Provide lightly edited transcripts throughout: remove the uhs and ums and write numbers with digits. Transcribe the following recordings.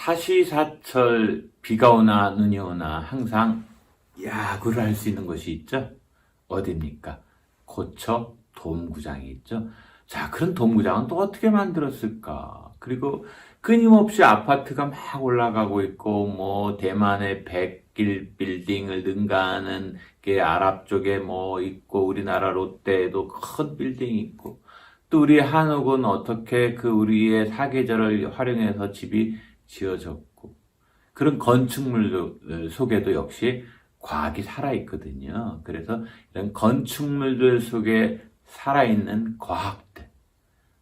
사시사철 비가 오나 눈이 오나 항상 야구를 할 수 있는 곳이 있죠. 어디입니까? 고척 돔구장이 있죠. 자, 그런 돔구장은 또 어떻게 만들었을까? 그리고 끊임없이 아파트가 막 올라가고 있고, 뭐 대만의 백길 빌딩을 능가하는 게 아랍 쪽에 뭐 있고, 우리나라 롯데에도 큰 빌딩이 있고, 또 우리 한옥은 어떻게 그 우리의 사계절을 활용해서 집이 지어졌고, 그런 건축물 속에도 역시 과학이 살아있거든요. 그래서 이런 건축물들 속에 살아있는 과학들,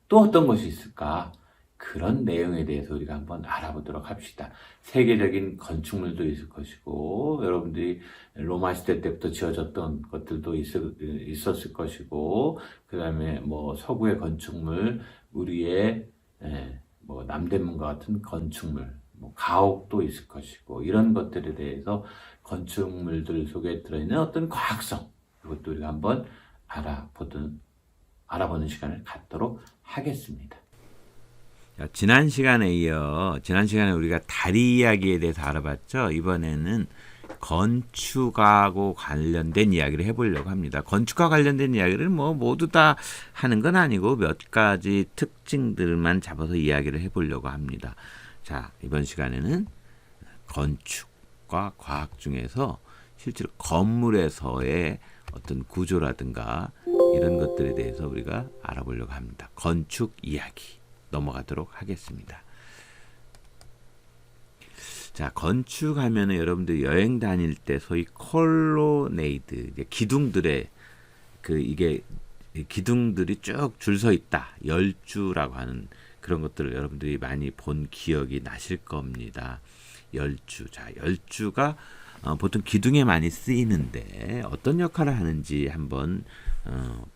또 어떤 것이 있을까? 그런 내용에 대해서 우리가 한번 알아보도록 합시다. 세계적인 건축물도 있을 것이고, 여러분들이 로마 시대 때부터 지어졌던 것들도 있었을 것이고, 그 다음에 뭐 서구의 건축물, 우리의 뭐 남대문과 같은 건축물, 뭐 가옥도 있을 것이고, 이런 것들에 대해서 건축물들 속에 들어있는 어떤 과학성, 이것도 우리가 한번 알아보는 시간을 갖도록 하겠습니다. 지난 시간에 우리가 다리 이야기에 대해서 알아봤죠. 이번에는 건축하고 관련된 이야기를 해보려고 합니다. 건축과 관련된 이야기를 뭐 모두 다 하는 건 아니고 몇 가지 특징들만 잡아서 이야기를 해보려고 합니다. 자, 이번 시간에는 건축과 과학 중에서 실제로 건물에서의 어떤 구조라든가 이런 것들에 대해서 우리가 알아보려고 합니다. 건축 이야기 넘어가도록 하겠습니다. 자, 건축하면은 여러분들 여행 다닐 때 소위 콜로네이드, 기둥들의 이게 기둥들이 쭉 줄 서 있다. 열주라고 하는 그런 것들을 여러분들이 많이 본 기억이 나실 겁니다. 열주. 자, 열주가 보통 기둥에 많이 쓰이는데 어떤 역할을 하는지 한번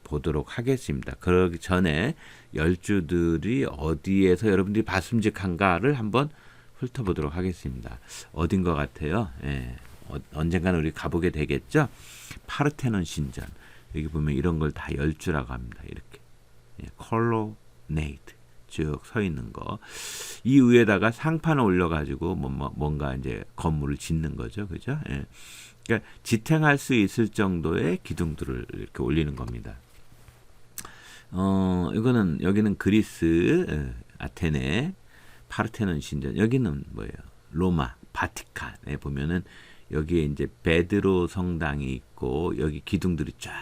보도록 하겠습니다. 그러기 전에 열주들이 어디에서 여러분들이 봤음직한가를 한번 훑어보도록 하겠습니다. 어딘 것 같아요? 예, 언젠가는 우리 가보게 되겠죠? 파르테논 신전. 여기 보면 이런 걸 다 열주라고 합니다. 이렇게. 예, 콜로네이드. 쭉 서 있는 거. 이 위에다가 상판을 올려가지고 뭔가 이제 건물을 짓는 거죠. 그죠? 예. 그러니까 지탱할 수 있을 정도의 기둥들을 이렇게 올리는 겁니다. 여기는 그리스, 아테네, 파르테논 신전. 여기는 뭐예요? 로마, 바티칸에 보면은 여기에 이제 베드로 성당이 있고 여기 기둥들이 쫙.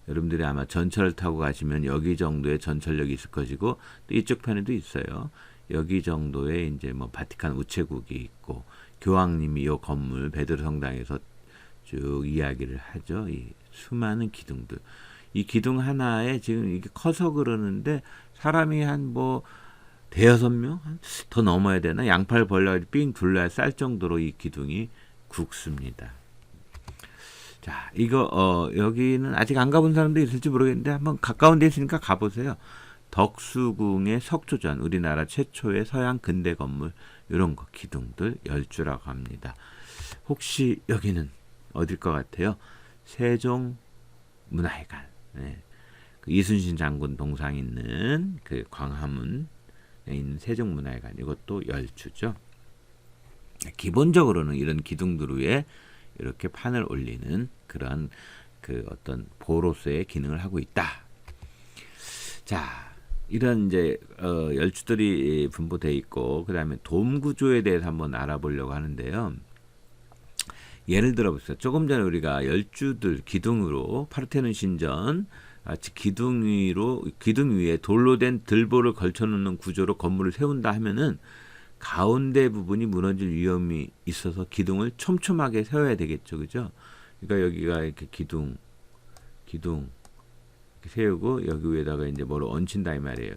여러분들이 아마 전철을 타고 가시면 여기 정도의 전철역이 있을 것이고 또 이쪽 편에도 있어요. 여기 정도의 이제 뭐 바티칸 우체국이 있고 교황님이 이 건물 베드로 성당에서 쭉 이야기를 하죠. 이 수많은 기둥들. 이 기둥 하나에 지금 이게 커서 그러는데 사람이 한 뭐 대여섯 명? 더 넘어야 되나? 양팔 벌려가지고 삥 둘러야 쌀 정도로 이 기둥이 굵습니다. 자, 이거 여기는 아직 안 가본 사람도 있을지 모르겠는데 한번 가까운 데 있으니까 가보세요. 덕수궁의 석조전, 우리나라 최초의 서양 근대 건물 이런 거 기둥들 열주라고 합니다. 혹시 여기는 어딜 것 같아요? 세종문화회관. 네. 그 이순신 장군 동상 있는 그 광화문에 있는 세종문화회관, 이것도 열주죠. 기본적으로는 이런 기둥들 위에 이렇게 판을 올리는 그런 그 어떤 보로서의 기능을 하고 있다. 자, 이런 이제 열주들이 분포되어 있고, 그 다음에 돔 구조에 대해서 한번 알아보려고 하는데요. 예를 들어 보세요. 조금 전에 우리가 열주들 기둥으로 파르테논 신전 기둥 위에 돌로 된 들보를 걸쳐놓는 구조로 건물을 세운다 하면은 가운데 부분이 무너질 위험이 있어서 기둥을 촘촘하게 세워야 되겠죠, 그죠? 그러니까 여기가 이렇게 기둥 이렇게 세우고 여기 위에다가 이제 뭐를 얹힌다 이 말이에요.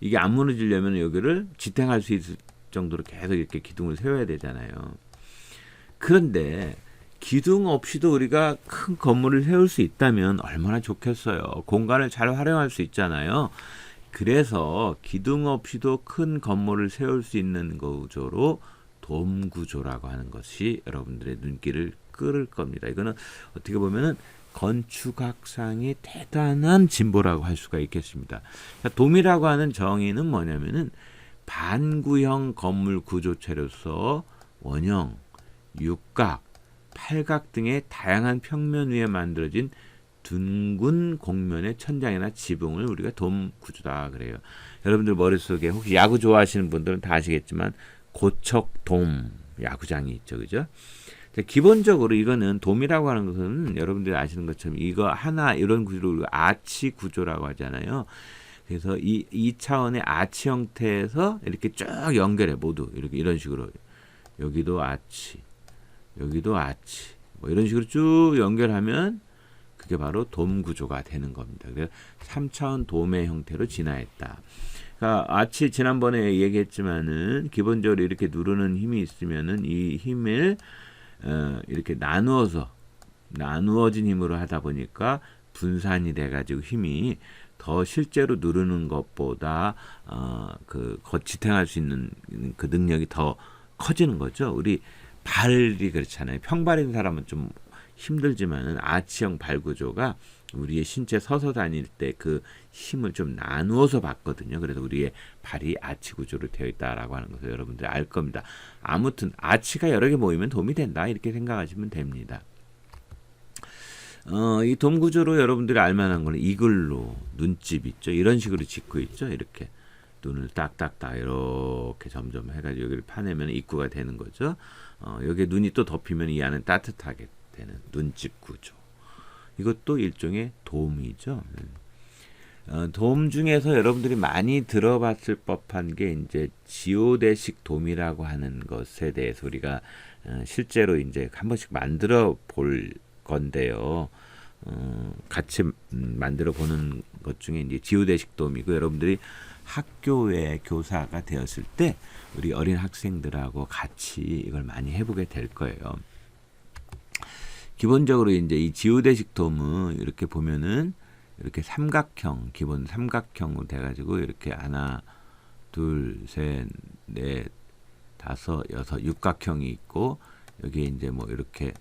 이게 안 무너지려면 여기를 지탱할 수 있을 정도로 계속 이렇게 기둥을 세워야 되잖아요. 그런데 기둥 없이도 우리가 큰 건물을 세울 수 있다면 얼마나 좋겠어요. 공간을 잘 활용할 수 있잖아요. 그래서 기둥 없이도 큰 건물을 세울 수 있는 구조로 돔 구조라고 하는 것이 여러분들의 눈길을 끌을 겁니다. 이거는 어떻게 보면은 건축학상의 대단한 진보라고 할 수가 있겠습니다. 돔이라고 하는 정의는 뭐냐면은 반구형 건물 구조체로서 원형, 육각, 팔각 등의 다양한 평면 위에 만들어진 둥근 곡면의 천장이나 지붕을 우리가 돔 구조다 그래요. 여러분들 머릿속에 혹시 야구 좋아하시는 분들은 다 아시겠지만 고척돔 야구장이 있죠. 그죠? 기본적으로 이거는 돔이라고 하는 것은 여러분들이 아시는 것처럼 이거 하나 이런 구조를 우리가 아치 구조라고 하잖아요. 그래서 이 차원의 아치 형태에서 이렇게 쭉 연결해 모두 이렇게 이런 식으로 여기도 아치, 여기도 아치, 뭐 이런 식으로 쭉 연결하면 그게 바로 돔 구조가 되는 겁니다. 그래서 3차원 돔의 형태로 진화했다. 그러니까 아치 지난번에 얘기했지만은 기본적으로 이렇게 누르는 힘이 있으면은 이 힘을 이렇게 나누어진 힘으로 하다 보니까 분산이 돼가지고 힘이 더 실제로 누르는 것보다 지탱할 수 있는 그 능력이 더 커지는 거죠. 우리 발이 그렇잖아요. 평발인 사람은 좀 힘들지만은 아치형 발 구조가 우리의 신체 서서 다닐 때 그 힘을 좀 나누어서 받거든요. 그래서 우리의 발이 아치 구조로 되어 있다라고 하는 것을 여러분들이 알 겁니다. 아무튼 아치가 여러 개 모이면 돔이 된다 이렇게 생각하시면 됩니다. 이 돔 구조로 여러분들이 알만한 거는 이글루, 눈집 있죠. 이런 식으로 짓고 있죠. 이렇게 눈을 딱딱딱 이렇게 점점 해가지고 여기를 파내면 입구가 되는 거죠. 여기에 눈이 또 덮이면 이 안은 따뜻하게 되는 눈집 구조. 이것도 일종의 돔이죠. 돔 중에서 여러분들이 많이 들어봤을 법한 게 이제 지오데식 돔이라고 하는 것에 대해서 우리가 실제로 이제 한 번씩 만들어 볼 건데요. 같이 만들어 보는 것 중에 이제 지오데식 돔이고 여러분들이 학교의 교사가 되었을 때 우리 어린 학생들하고 같이 이걸 많이 해보게 될 거예요. 기본적으로 이제 이 지오데식 돔은 이렇게 보면은 이렇게 삼각형, 기본 삼각형으로 돼가지고 이렇게 하나, 둘, 셋, 넷, 다섯, 여섯, 육각형이 있고 여기에 이제 뭐 이렇게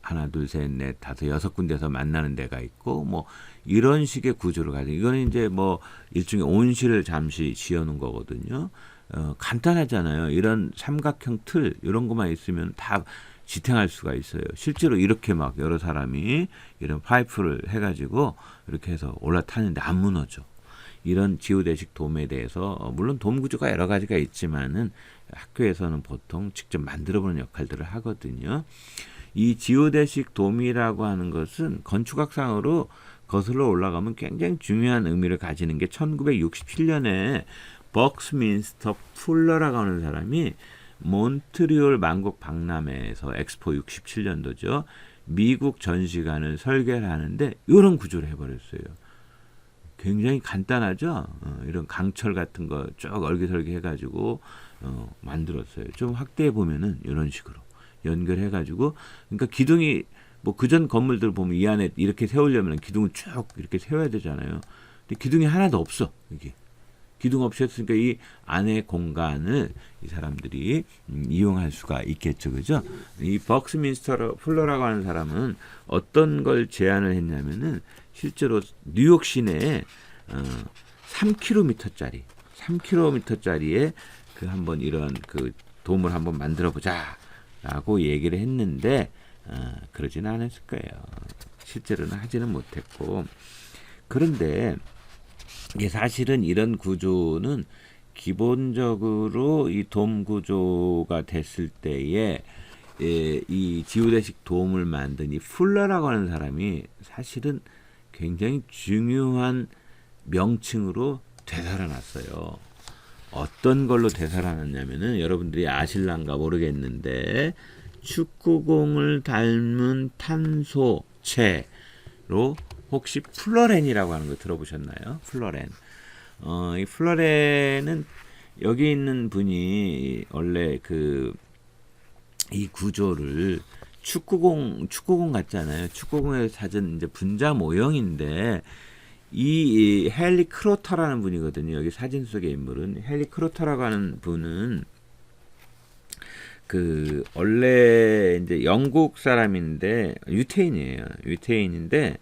하나, 둘, 셋, 넷, 다섯, 여섯 군데서 만나는 데가 있고 뭐 이런 식의 구조를 가지고 이거는 이제 뭐 일종의 온실을 잠시 지어놓은 거거든요. 간단하잖아요. 이런 삼각형 틀 이런 것만 있으면 다 지탱할 수가 있어요. 실제로 이렇게 막 여러 사람이 이런 파이프를 해가지고 이렇게 해서 올라타는데 안 무너져. 이런 지오데식 돔에 대해서 물론 돔 구조가 여러 가지가 있지만은 학교에서는 보통 직접 만들어보는 역할들을 하거든요. 이 지오데식 돔이라고 하는 것은 건축학상으로 거슬러 올라가면 굉장히 중요한 의미를 가지는 게 1967년에 벅스민스터 풀러라고 하는 사람이 몬트리올 만국 박람회에서 엑스포 67년도죠. 미국 전시관을 설계를 하는데 이런 구조를 해버렸어요. 굉장히 간단하죠. 이런 강철 같은 거 쭉 얼기설기 해가지고 만들었어요. 좀 확대해 보면은 이런 식으로 연결해가지고 그러니까 기둥이 뭐 그전 건물들 보면 이 안에 이렇게 세우려면 기둥을 쭉 이렇게 세워야 되잖아요. 근데 기둥이 하나도 없어. 이게 기둥 없이 했으니까 이 안의 공간을 이 사람들이 이용할 수가 있겠죠. 그죠? 이 벅스민스터 풀러라고 하는 사람은 어떤 걸 제안을 했냐면은 실제로 뉴욕 시내에 3km짜리에 그 한번 이런 그 돔을 한번 만들어 보자라고 얘기를 했는데 그러지는 않았을 거예요. 실제로는 하지는 못했고 그런데 이게 사실은 이런 구조는 기본적으로 이 돔 구조가 됐을 때에 이 지오데식 돔을 만든 이 풀러라고 하는 사람이 사실은 굉장히 중요한 명칭으로 되살아났어요. 어떤 걸로 되살아났냐면은 여러분들이 아실란가 모르겠는데 축구공을 닮은 탄소체로 혹시 플러렌이라고 하는 거 들어보셨나요? 플러렌. 이 플러렌은 여기 있는 분이 원래 이 구조를 축구공 같잖아요. 축구공에서 찾은 이제 분자 모형인데 이 헨리 크로터라는 분이거든요. 여기 사진 속의 인물은 헨리 크로터라고 하는 분은 원래 이제 영국 사람인데 유태인이에요. 유태인인데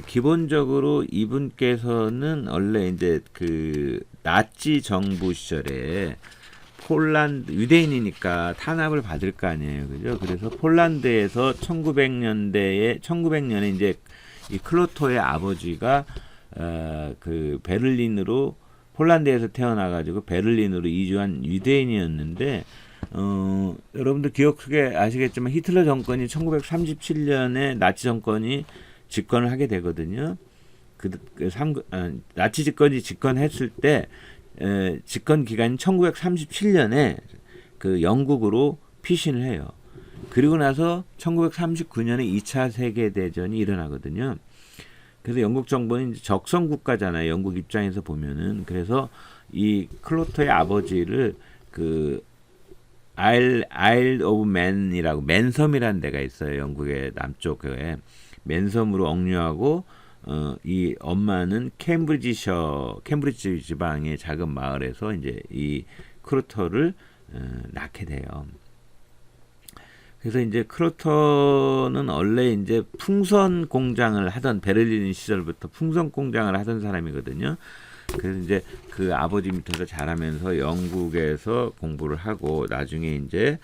기본적으로 이분께서는 원래 이제 그 나치 정부 시절에 폴란드 유대인이니까 탄압을 받을 거 아니에요, 그죠? 그래서 폴란드에서 1900년에 이제 이 클로토의 아버지가 그 베를린으로 폴란드에서 태어나가지고 베를린으로 이주한 유대인이었는데 여러분들 기억 속에 아시겠지만 히틀러 정권이 1937년에 나치 정권이 집권을 하게 되거든요. 나치 집권이 집권했을 때 집권 기간이 1937년에 그 영국으로 피신을 해요. 그리고 나서 1939년에 2차 세계대전이 일어나거든요. 그래서 영국 정부는 적성 국가잖아요. 영국 입장에서 보면은. 그래서 이 클로토의 아버지를 그 아일 오브 맨이라고 맨섬이라는 데가 있어요. 영국의 남쪽에 맨섬으로 억류하고 이 엄마는 캠브리지 지방의 작은 마을에서 이제 이 클로토를 낳게 돼요. 그래서 이제 클로토는 원래 이제 풍선 공장을 하던 베를린 시절부터 풍선 공장을 하던 사람이거든요. 그래서 이제 그 아버지 밑에서 자라면서 영국에서 공부를 하고 나중에 이제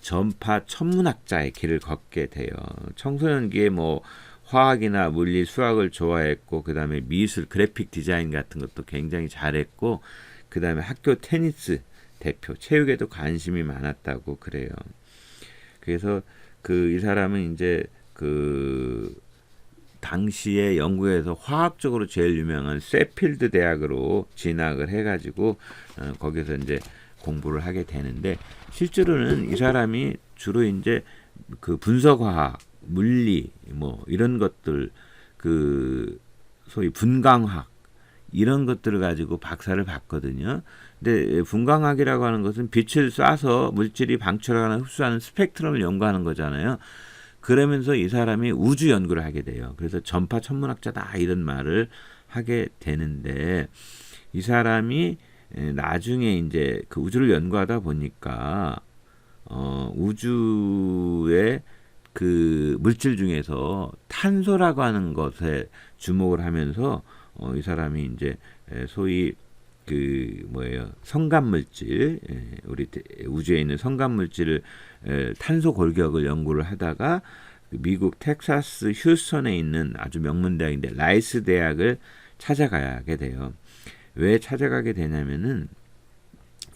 전파 천문학자의 길을 걷게 돼요. 청소년기에 뭐 화학이나 물리, 수학을 좋아했고 그다음에 미술, 그래픽 디자인 같은 것도 굉장히 잘했고 그다음에 학교 테니스 대표, 체육에도 관심이 많았다고 그래요. 그래서 이 사람은 이제 당시에 영국에서 화학적으로 제일 유명한 세필드 대학으로 진학을 해가지고 거기서 이제 공부를 하게 되는데 실제로는 이 사람이 주로 이제 그 분석화학, 물리 뭐 이런 것들 소위 분광학 이런 것들을 가지고 박사를 받거든요. 근데 분광학이라고 하는 것은 빛을 쏴서 물질이 방출하거나 흡수하는 스펙트럼을 연구하는 거잖아요. 그러면서 이 사람이 우주 연구를 하게 돼요. 그래서 전파 천문학자다 이런 말을 하게 되는데 이 사람이 나중에 이제 그 우주를 연구하다 보니까 우주의 그 물질 중에서 탄소라고 하는 것에 주목을 하면서 이 사람이 이제 소위 성간물질, 우리 우주에 있는 성간물질을 탄소 골격을 연구를 하다가 미국 텍사스 휴스턴에 있는 아주 명문대학인데 라이스 대학을 찾아가게 돼요. 왜 찾아가게 되냐면은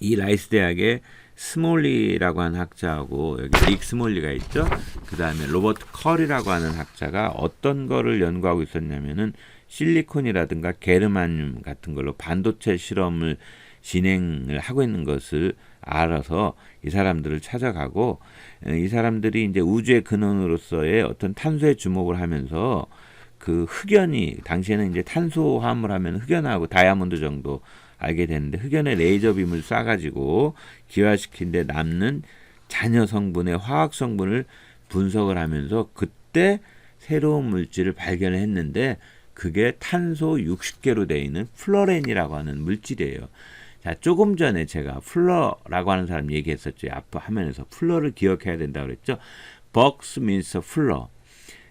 이 라이스 대학에 스몰리라고 하는 학자하고 여기 릭 스몰리가 있죠. 그 다음에 로버트 컬이라고 하는 학자가 어떤 거를 연구하고 있었냐면은 실리콘이라든가 게르마늄 같은 걸로 반도체 실험을 진행을 하고 있는 것을 알아서 이 사람들을 찾아가고 이 사람들이 이제 우주의 근원으로서의 어떤 탄소에 주목을 하면서 그 흑연이 당시에는 이제 탄소화합을 하면 흑연하고 다이아몬드 정도 알게 되는데 흑연의 레이저 빔을 쏴가지고 기화시킨 데 남는 잔여 성분의 화학 성분을 분석을 하면서 그때 새로운 물질을 발견했는데 그게 탄소 60개로 되어 있는 플로렌이라고 하는 물질이에요. 자, 조금 전에 제가 플러라고 하는 사람 얘기했었죠. 앞 화면에서 플러를 기억해야 된다고 그랬죠. 벅스민스터 플러.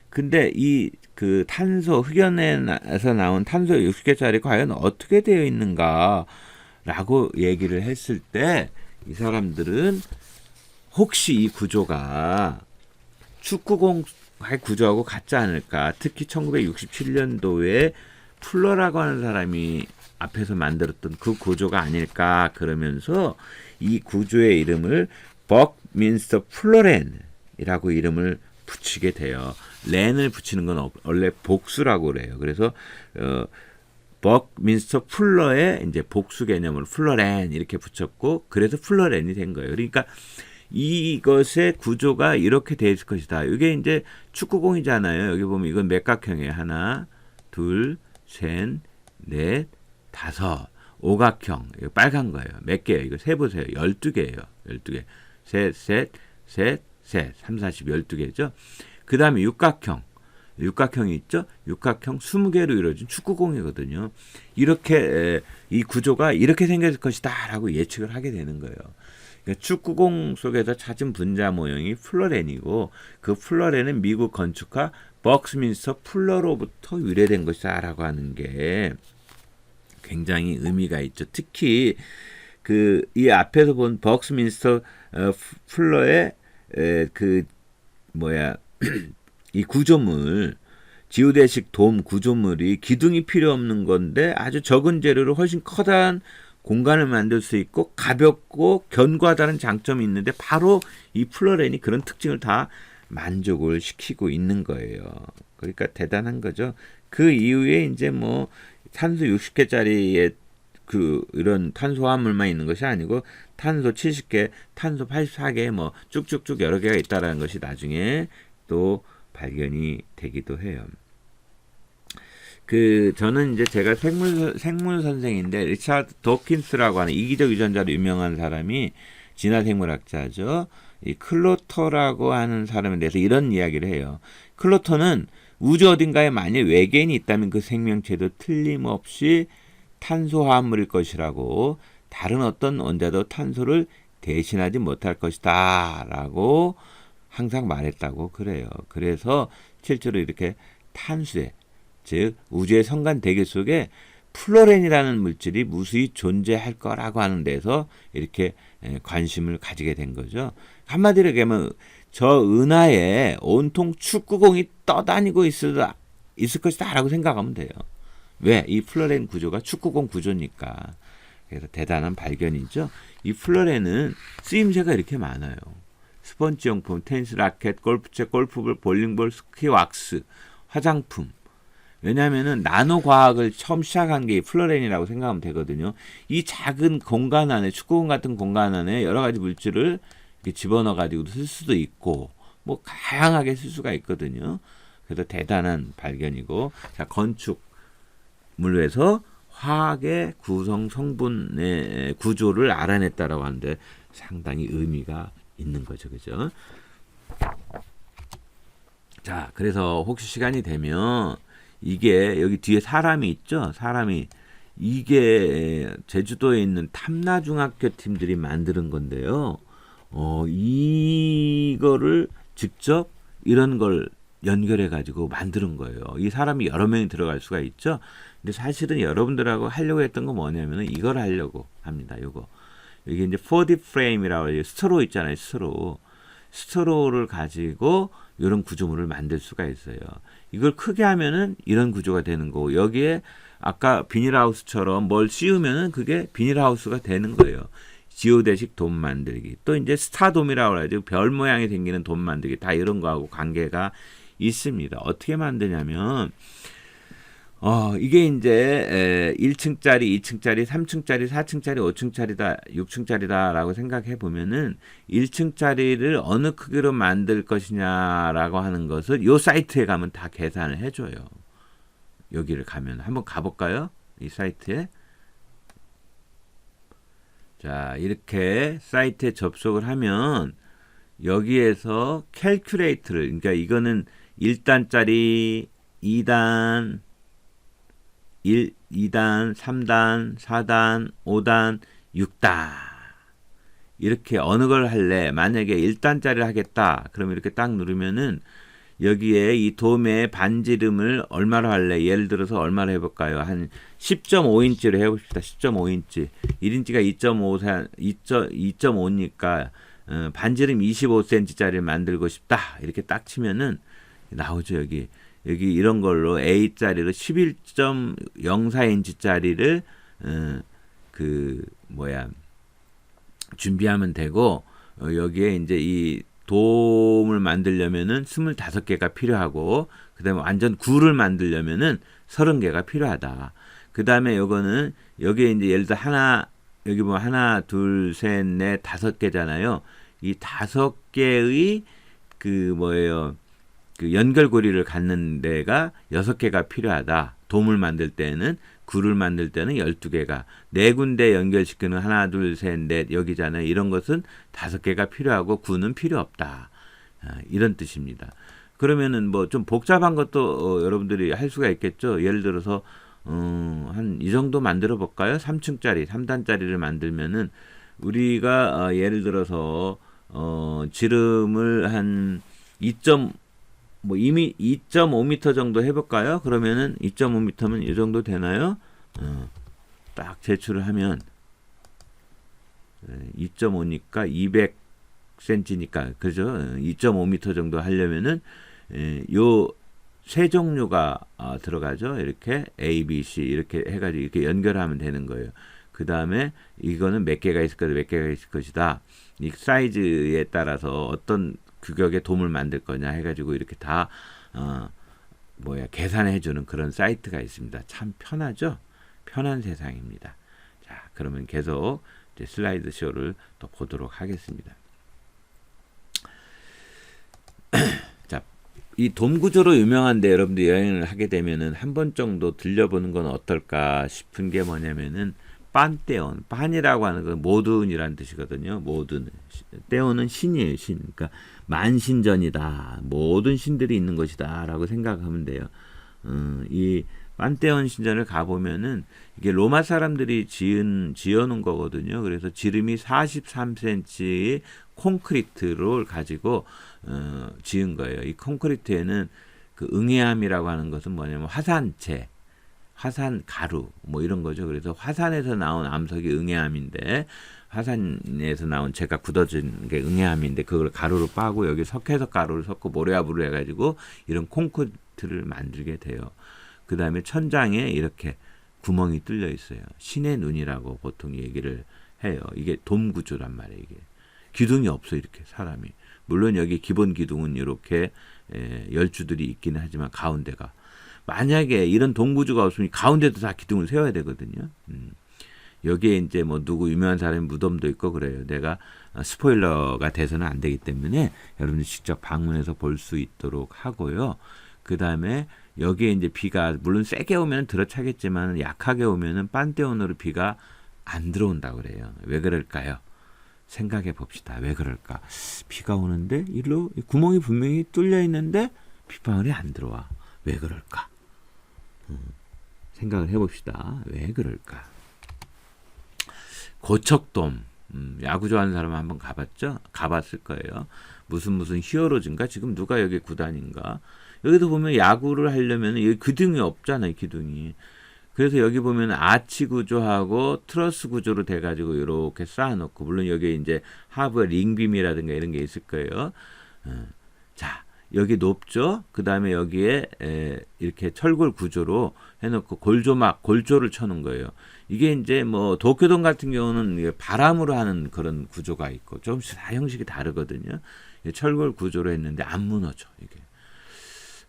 근데 그 탄소, 흑연에서 나온 탄소 60개짜리 과연 어떻게 되어 있는가라고 얘기를 했을 때 이 사람들은 혹시 이 구조가 축구공의 구조하고 같지 않을까. 특히 1967년도에 플러라고 하는 사람이 앞에서 만들었던 그 구조가 아닐까 그러면서 이 구조의 이름을 벅민스터 플러렌이라고 이름을 붙이게 돼요. 렌을 붙이는 건 원래 복수라고 그래요. 그래서 벅민스터 플러의 이제 복수 개념으로 플러렌 이렇게 붙였고 그래서 플러렌이 된 거예요. 그러니까 이것의 구조가 이렇게 돼 있을 것이다. 이게 이제 축구공이잖아요. 여기 보면 이건 맥각형이에요. 하나, 둘, 셋, 넷, 다섯. 오각형. 이거 빨간 거예요. 몇 개예요? 이거 세보세요. 12개예요. 12개. 셋, 3, 40, 12개죠. 그 다음에 육각형이 있죠. 육각형 20개로 이루어진 축구공이거든요. 이렇게 이 구조가 이렇게 생겼을 것이다 라고 예측을 하게 되는 거예요. 그러니까 축구공 속에서 찾은 분자 모형이 플러렌이고 그 플러렌은 미국 건축가 벅스민스터 풀러로부터 유래된 것이다라고 하는 게 굉장히 의미가 있죠. 특히 그 이 앞에서 본 벅스민스터 풀러의 그 뭐야 이 구조물 지오대식 돔 구조물이 기둥이 필요 없는 건데 아주 적은 재료로 훨씬 커다란 공간을 만들 수 있고 가볍고 견고하다는 장점이 있는데 바로 이 플러렌이 그런 특징을 다 만족을 시키고 있는 거예요. 그러니까 대단한 거죠. 그 이후에 이제 뭐 탄소 60개짜리의 그 이런 탄소화물만 있는 것이 아니고 탄소 70개, 탄소 84개 뭐 쭉쭉쭉 여러 개가 있다라는 것이 나중에 또 발견이 되기도 해요. 그 저는 이제 제가 생물 선생인데 리차드 도킨스라고 하는 이기적 유전자로 유명한 사람이 진화생물학자죠. 이 클로터라고 하는 사람에 대해서 이런 이야기를 해요. 클로터는 우주 어딘가에 만일 외계인이 있다면 그 생명체도 틀림없이 탄소화합물일 것이라고 다른 어떤 원자도 탄소를 대신하지 못할 것이다 라고 항상 말했다고 그래요. 그래서 실제로 이렇게 탄수에 즉 우주의 성간 대기 속에 플로렌이라는 물질이 무수히 존재할 거라고 하는 데서 이렇게 관심을 가지게 된 거죠. 한마디로 얘기하면 저 은하에 온통 축구공이 떠다니고 있을 것이다 라고 생각하면 돼요. 왜? 이 플로렌 구조가 축구공 구조니까. 그래서 대단한 발견이죠. 이 플로렌은 쓰임새가 이렇게 많아요. 스펀지 용품, 테니스 라켓, 골프채, 골프볼, 볼링볼, 스키 왁스, 화장품. 왜냐하면은 나노 과학을 처음 시작한 게 이 플로렌이라고 생각하면 되거든요. 이 작은 공간 안에 축구공 같은 공간 안에 여러 가지 물질을 이렇게 집어넣어 가지고 쓸 수도 있고 뭐 다양하게 쓸 수가 있거든요. 그래서 대단한 발견이고 자 건축물에서 화학의 구성 성분의 구조를 알아냈다라고 하는데 상당히 의미가 있는 거죠, 그죠? 자 그래서 혹시 시간이 되면 이게 여기 뒤에 사람이 있죠? 사람이 이게 제주도에 있는 탐나중학교 팀들이 만드는 건데요. 이거를 직접 이런 걸 연결해 가지고 만드는 거예요. 이 사람이 여러 명이 들어갈 수가 있죠. 근데 사실은 여러분들하고 하려고 했던 건 뭐냐면은 이걸 하려고 합니다. 요거. 여기 이제 4D 프레임이라고 해요. 스트로 있잖아요. 스트로를 가지고 이런 구조물을 만들 수가 있어요. 이걸 크게 하면은 이런 구조가 되는 거고 여기에 아까 비닐하우스처럼 뭘 씌우면은 그게 비닐하우스가 되는 거예요. 지오대식 돔 만들기. 또 이제 스타돔이라고 하죠. 별 모양이 생기는 돔 만들기. 다 이런 거하고 관계가 있습니다. 어떻게 만드냐면 이게 이제 1층짜리, 2층짜리, 3층짜리, 4층짜리, 5층짜리다, 6층짜리다라고 생각해 보면은 1층짜리를 어느 크기로 만들 것이냐라고 하는 것을 요 사이트에 가면 다 계산을 해줘요. 여기를 가면 한번 가볼까요? 이 사이트에. 자, 이렇게 사이트에 접속을 하면 여기에서 캘큘레이터를 그러니까 이거는 1단짜리, 2단 2단, 3단, 4단, 5단, 6단 이렇게 어느 걸 할래? 만약에 1단짜리를 하겠다. 그럼 이렇게 딱 누르면은 여기에 이 돔의 반지름을 얼마로 할래? 예를 들어서 얼마로 해볼까요? 한 10.5인치로 해봅시다. 10.5인치. 1인치가 2.5니까 반지름 25cm짜리를 만들고 싶다. 이렇게 딱 치면은 나오죠. 여기 이런 걸로 A짜리로 11.04인치짜리를 준비하면 되고 여기에 이제 이 돔을 만들려면은 25개가 필요하고 그다음에 완전 굴을 만들려면은 30개가 필요하다. 그다음에 요거는 여기에 이제 예를 들어 여기 뭐 하나, 둘, 셋, 넷, 5개잖아요. 이 5개의 그 연결고리를 갖는 데가 6개가 필요하다. 돔을 만들 때는 굴을 만들 때는 12개가 4군데 연결시키는 하나, 둘, 셋, 넷 여기잖아요. 이런 것은 5개가 필요하고 굴은 필요 없다. 이런 뜻입니다. 그러면은 뭐 좀 복잡한 것도 여러분들이 할 수가 있겠죠. 예를 들어서 한 이 정도 만들어 볼까요? 3층짜리, 3단짜리를 만들면은 우리가 예를 들어서 지름을 한 2.5m 정도 해볼까요? 그러면은 2.5m면 이 정도 되나요? 딱 제출을 하면 2.5니까 200cm니까 그죠? 2.5m 정도 하려면은 요 세 종류가 들어가죠. 이렇게 A, B, C 이렇게 해가지고 이렇게 연결하면 되는 거예요. 그 다음에 이거는 몇 개가 있을 거다, 몇 개가 있을 것이다. 이 사이즈에 따라서 어떤 규격의 돔을 만들 거냐 해가지고 이렇게 다 계산해주는 그런 사이트가 있습니다. 참 편하죠? 편한 세상입니다. 자, 그러면 계속 이제 슬라이드 쇼를 또 보도록 하겠습니다. 자, 이 돔 구조로 유명한데 여러분들 여행을 하게 되면은 한 번 정도 들려보는 건 어떨까 싶은 게 뭐냐면은 판테온, 판이라고 하는 건 모든이라는 뜻이거든요. 모든. 테온은 신이에요, 신. 그러니까 만신전이다. 모든 신들이 있는 것이다라고 생각하면 돼요. 이 판테온 신전을 가보면은 이게 로마 사람들이 지어놓은 거거든요. 그래서 지름이 43cm의 콘크리트를 가지고 지은 거예요. 이 콘크리트에는 그 응애암이라고 하는 것은 뭐냐면 화산재, 화산 가루 뭐 이런 거죠. 그래서 화산에서 나온 암석이 응애암인데 화산에서 나온 재가 굳어진 게 응애암인데 그걸 가루로 빠고 여기 석회석 가루를 섞고 모래압으로 해가지고 이런 콘크리트를 만들게 돼요. 그 다음에 천장에 이렇게 구멍이 뚫려 있어요. 신의 눈이라고 보통 얘기를 해요. 이게 돔 구조란 말이에요. 이게 기둥이 없어 이렇게 사람이. 물론 여기 기본 기둥은 이렇게 열주들이 있기는 하지만 가운데가 만약에 이런 돔 구조가 없으면 가운데도 다 기둥을 세워야 되거든요. 여기에 이제 뭐 누구 유명한 사람의 무덤도 있고 그래요. 내가 스포일러가 돼서는 안 되기 때문에 여러분들 직접 방문해서 볼 수 있도록 하고요. 그 다음에 여기에 이제 비가 물론 세게 오면 들어차겠지만 약하게 오면은 판테온으로 비가 안 들어온다고 그래요. 왜 그럴까요? 생각해 봅시다. 왜 그럴까? 비가 오는데 일로 구멍이 분명히 뚫려 있는데 빗방울이 안 들어와. 왜 그럴까? 생각을 해봅시다. 왜 그럴까? 고척돔. 야구 좋아하는 사람 한번 가봤죠? 가봤을 거예요. 무슨 히어로즈인가? 지금 누가 여기 구단인가? 여기도 보면 야구를 하려면 여기 기둥이 없잖아요. 기둥이. 그래서 여기 보면 아치 구조하고 트러스 구조로 돼가지고 이렇게 쌓아놓고 물론 여기 이제 하부 링빔이라든가 이런 게 있을 거예요. 자, 여기 높죠. 그 다음에 여기에 이렇게 철골 구조로 해놓고 골조를 쳐놓은 거예요. 이게 이제 뭐 도쿄돔 같은 경우는 바람으로 하는 그런 구조가 있고 조금씩 다 형식이 다르거든요. 철골 구조로 했는데 안 무너져 이게.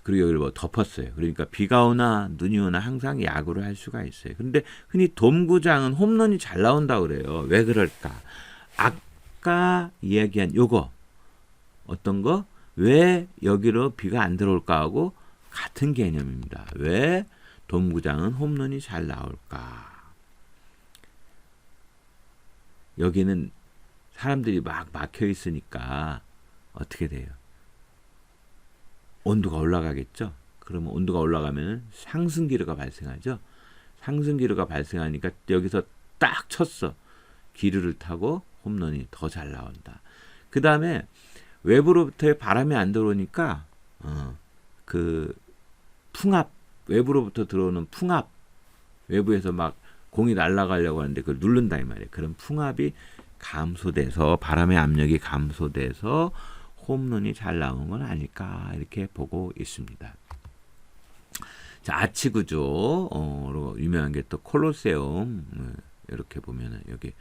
그리고 여기를 뭐 덮었어요. 그러니까 비가 오나 눈이 오나 항상 야구를 할 수가 있어요. 그런데 흔히 돔구장은 홈런이 잘 나온다고 그래요. 왜 그럴까? 아까 이야기한 요거 어떤 거? 왜 여기로 비가 안 들어올까 하고 같은 개념입니다. 왜 돔구장은 홈런이 잘 나올까? 여기는 사람들이 막 막혀 있으니까 어떻게 돼요? 온도가 올라가겠죠. 그러면 온도가 올라가면 상승기류가 발생하죠. 상승기류가 발생하니까 여기서 딱 쳤어. 기류를 타고 홈런이 더 잘 나온다. 그 다음에 외부로부터의 바람이 안 들어오니까 그 풍압, 외부로부터 들어오는 풍압, 외부에서 막 공이 날아가려고 하는데 그걸 누른다 이 말이에요. 그런 풍압이 감소돼서 바람의 압력이 감소돼서 홈런이 잘 나오는 건 아닐까 이렇게 보고 있습니다. 자, 아치 구조로 유명한 게 또 콜로세움 이렇게 보면은 여기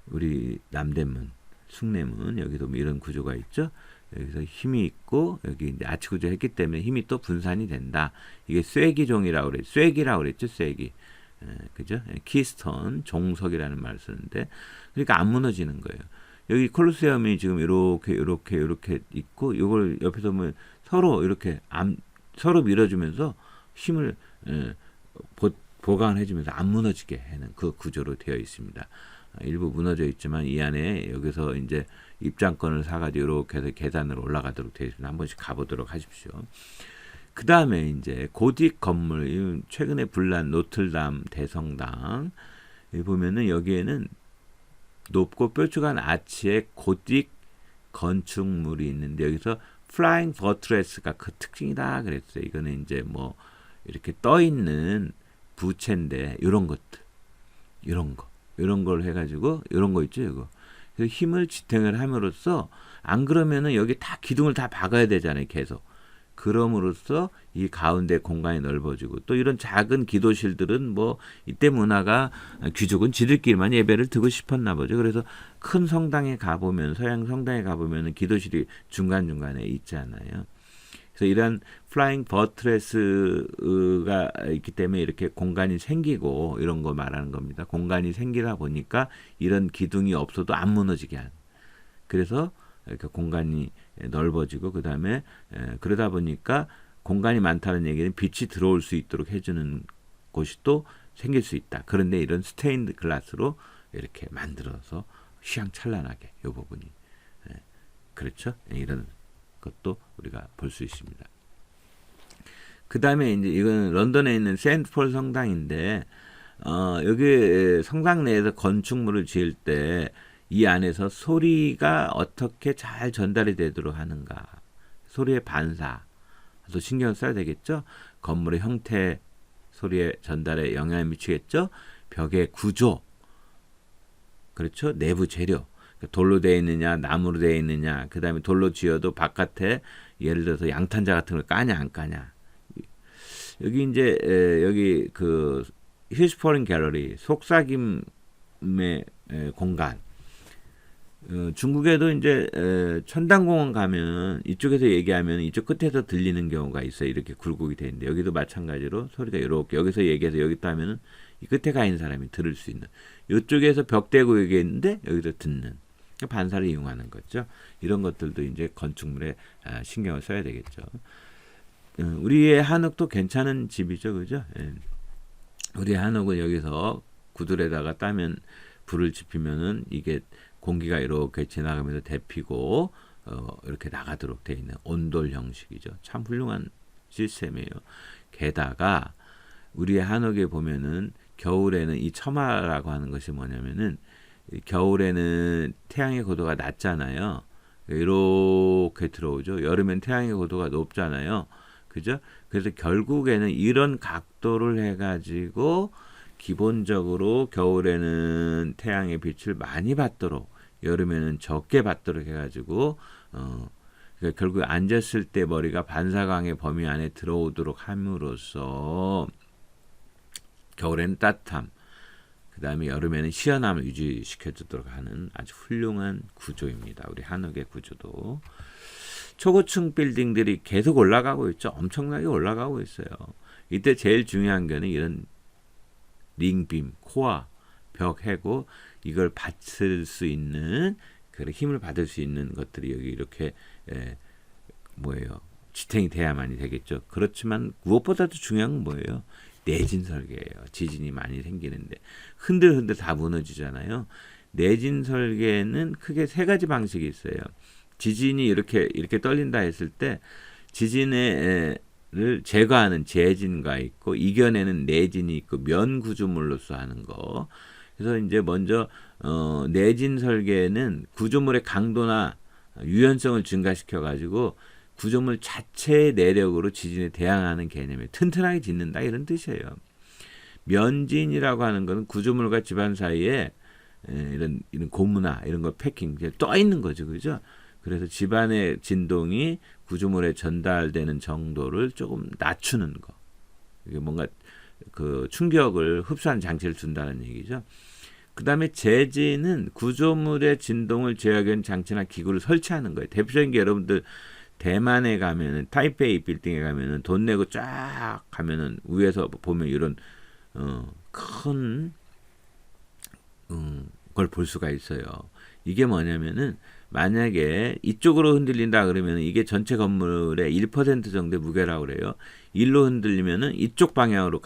우리 남대문, 숭례문 여기도 이런 구조가 있죠. 여기서 힘이 있고 여기 이제 아치 구조 했기 때문에 힘이 또 분산이 된다. 이게 쐐기종이라고 그래. 쐐기라고 그랬죠. 쐐기. 그죠? 키스톤, 종석이라는 말을 쓰는데 그러니까 안 무너지는 거예요. 여기 콜로세움이 지금 이렇게 있고 이걸 옆에서 보면 서로 이렇게 서로 밀어주면서 힘을 보강해주면서 안 무너지게 하는 그 구조로 되어 있습니다. 일부 무너져 있지만 이 안에 여기서 이제 입장권을 사가지고 이렇게 해서 계단으로 올라가도록 되어 있습니다. 한 번씩 가보도록 하십시오. 그 다음에 이제 고딕 건물, 최근에 불난 노틀담 대성당, 여기 보면은 여기에는 높고 뾰족한 아치의 고딕 건축물이 있는데 여기서 플라잉 버트레스가 그 특징이다 그랬어요. 이거는 이제 뭐 이렇게 떠 있는 부채인데 이런 것들, 이런 걸 해가지고 이런 거 있죠, 이거. 그래서 힘을 지탱을 함으로써 안 그러면은 여기 다 기둥을 다 박아야 되잖아요, 계속. 그럼으로써 이 가운데 공간이 넓어지고 또 이런 작은 기도실들은 뭐 이때 문화가 귀족은 지들끼리만 예배를 드고 싶었나 보죠. 그래서 큰 성당에 가보면 서양 성당에 가보면 기도실이 중간중간에 있잖아요. 그래서 이런 플라잉 버트레스가 있기 때문에 이렇게 공간이 생기고 이런 거 말하는 겁니다. 공간이 생기다 보니까 이런 기둥이 없어도 안 무너지게 하는. 그래서 이렇게 공간이 넓어지고 그 다음에 그러다 보니까 공간이 많다는 얘기는 빛이 들어올 수 있도록 해주는 곳이 또 생길 수 있다. 그런데 이런 스테인드 글라스로 이렇게 만들어서 휘황찬란하게 이 부분이 그렇죠? 이런 것도 우리가 볼 수 있습니다. 그 다음에 이제 이건 런던에 있는 세인트폴 성당인데 여기 성당 내에서 건축물을 지을 때 이 안에서 소리가 어떻게 잘 전달이 되도록 하는가. 소리의 반사도 신경 써야 되겠죠. 건물의 형태, 소리의 전달에 영향을 미치겠죠. 벽의 구조, 그렇죠. 내부 재료, 돌로 되어 있느냐, 나무로 되어 있느냐, 그 다음에 돌로 지어도 바깥에 예를 들어서 양탄자 같은 걸 까냐 안 까냐. 여기 이제 여기 그 휴스포링 갤러리 속삭임의 공간. 중국에도 이제 천당공원 가면 이쪽에서 얘기하면 이쪽 끝에서 들리는 경우가 있어요. 이렇게 굴곡이 돼 있는데 여기도 마찬가지로 소리가 이렇게 여기서 얘기해서 여기다 하면은 이 끝에 가 있는 사람이 들을 수 있는. 이쪽에서 벽 대고 얘기했는데 여기서 듣는. 반사를 이용하는 거죠. 이런 것들도 이제 건축물에 신경을 써야 되겠죠. 우리의 한옥도 괜찮은 집이죠, 그죠? 우리의 한옥은 여기서 구들에다가 따면 불을 지피면은 이게 공기가 이렇게 지나가면서 데피고 이렇게 나가도록 되어 있는 온돌 형식이죠. 참 훌륭한 시스템이에요. 게다가 우리의 한옥에 보면은 겨울에는 이 처마라고 하는 것이 뭐냐면은 겨울에는 태양의 고도가 낮잖아요. 이렇게 들어오죠. 여름엔 태양의 고도가 높잖아요. 그죠? 그래서 결국에는 이런 각도를 해가지고 기본적으로 겨울에는 태양의 빛을 많이 받도록 여름에는 적게 받도록 해가지고 그러니까 결국 앉았을 때 머리가 반사광의 범위 안에 들어오도록 함으로써 겨울에는 따뜻함, 그 다음에 여름에는 시원함을 유지시켜주도록 하는 아주 훌륭한 구조입니다. 우리 한옥의 구조도. 초고층 빌딩들이 계속 올라가고 있죠. 엄청나게 올라가고 있어요. 이때 제일 중요한 거는 이런 링빔, 코어, 벽 해고 이걸 받을 수 있는 그 힘을 받을 수 있는 것들이 여기 이렇게 뭐예요? 지탱이 돼야만이 되겠죠. 그렇지만 무엇보다도 중요한 건 뭐예요? 내진 설계예요. 지진이 많이 생기는데 흔들흔들 다 무너지잖아요. 내진 설계는 크게 세 가지 방식이 있어요. 지진이 이렇게 떨린다 했을 때 지진을 제거하는 재진과 있고 이겨내는 내진이 있고 면 구조물로서 하는 거. 그래서 이제 먼저 내진 설계는 구조물의 강도나 유연성을 증가시켜 가지고 구조물 자체의 내력으로 지진에 대항하는 개념이에요. 튼튼하게 짓는다 이런 뜻이에요. 면진이라고 하는 것은 구조물과 집안 사이에 이런 고무나 이런 거 패킹 떠 있는 거죠, 그죠? 그래서 집안의 진동이 구조물에 전달되는 정도를 조금 낮추는 거. 이게 뭔가 그 충격을 흡수하는 장치를 준다는 얘기죠. 그 다음에 재진은 구조물의 진동을 제어하기 위한 장치나 기구를 설치하는 거예요. 대표적인 게 여러분들 대만에 가면은 타이페이 빌딩에 가면은 돈 내고 쫙 가면은 위에서 보면 이런 큰 걸 볼 수가 있어요. 이게 뭐냐면은 만약에 이쪽으로 흔들린다 그러면 이게 전체 건물의 1% 정도의 무게라고 그래요. 1로 흔들리면은 이쪽 방향으로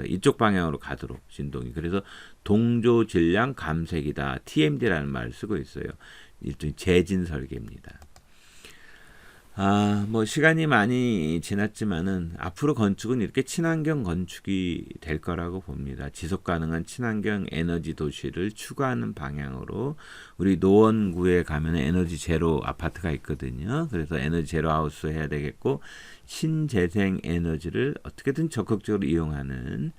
이쪽 방향으로 가도록 진동이. 그래서 동조 질량 감색이다. TMD라는 말을 쓰고 있어요. 일종의 재진 설계입니다. 뭐 시간이 많이 지났지만은 앞으로 건축은 이렇게 친환경 건축이 될 거라고 봅니다. 지속 가능한 친환경 에너지 도시를 추구하는 방향으로 우리 노원구에 가면 에너지 제로 아파트가 있거든요. 그래서 에너지 제로 하우스 해야 되겠고 신재생 에너지를 어떻게든 적극적으로 이용하는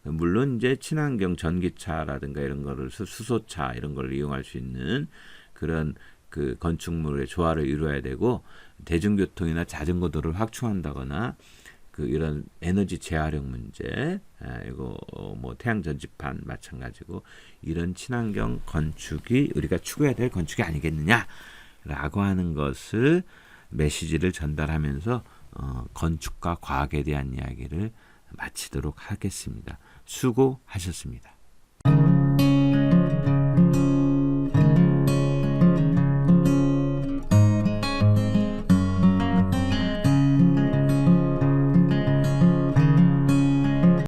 물론 이제 친환경 전기차라든가 이런 거를 수소차 이런 걸 이용할 수 있는 그런 그 건축물의 조화를 이루어야 되고 대중교통이나 자전거 도로를 확충한다거나 그 이런 에너지 재활용 문제 이거 뭐 태양 전지판 마찬가지고 이런 친환경 건축이 우리가 추구해야 될 건축이 아니겠느냐라고 하는 것을 메시지를 전달하면서 건축과 과학에 대한 이야기를 마치도록 하겠습니다. 수고하셨습니다.